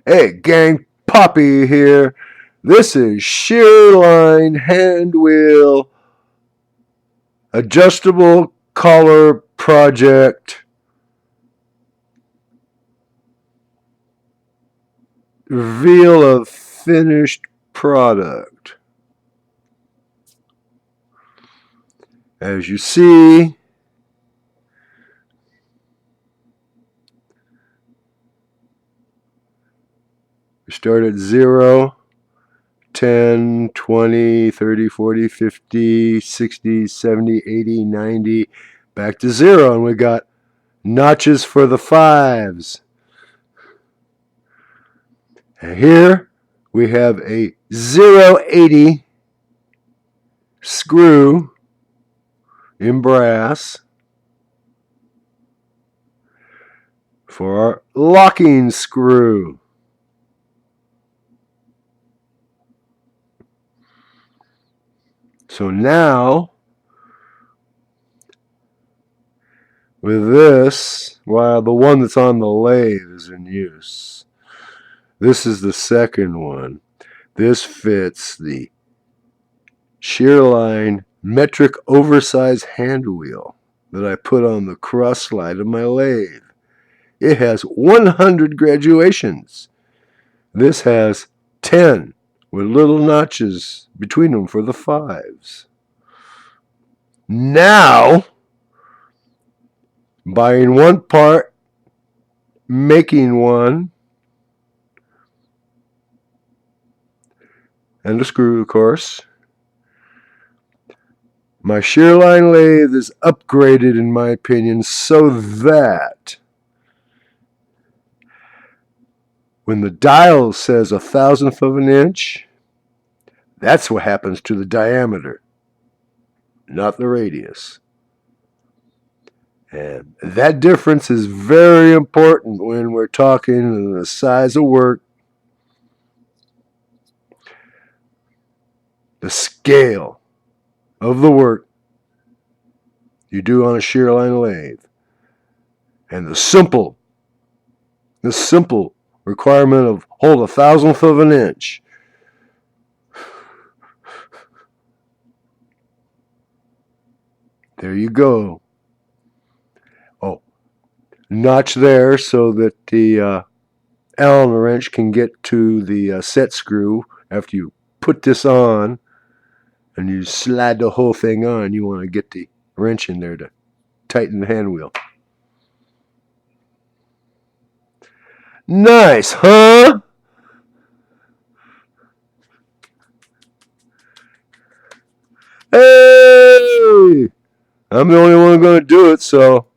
Hey, gang, Poppy here. This is Shearline Handwheel Adjustable Collar Project Reveal of Finished Product. As you see, we start at 0, 10, 20, 30, 40, 50, 60, 70, 80, 90, back to 0, and we got notches for the 5s. And here we have a 080 screw in brass for our locking screw. So now, with this, while the one that's on the lathe is in use, this is the second one. This fits the Shearline metric oversized hand wheel that I put on the cross slide of my lathe. It has 100 graduations. This has 10 with little notches between them for the 5s. Now, buying one part, making one, and a screw, of course. My Shearline lathe is upgraded, in my opinion, so that when the dial says 1/1000th of an inch, that's what happens to the diameter, not the radius. And that difference is very important when we're talking the size of work, the scale of the work you do on a Shearline lathe, and the simple requirement of hold 1/1000th of an inch. There you go. Oh, notch there so that the Allen wrench can get to the set screw after you put this on and you slide the whole thing on. You want to get the wrench in there to tighten the hand wheel. Nice, huh? Hey! I'm the only one going to do it, so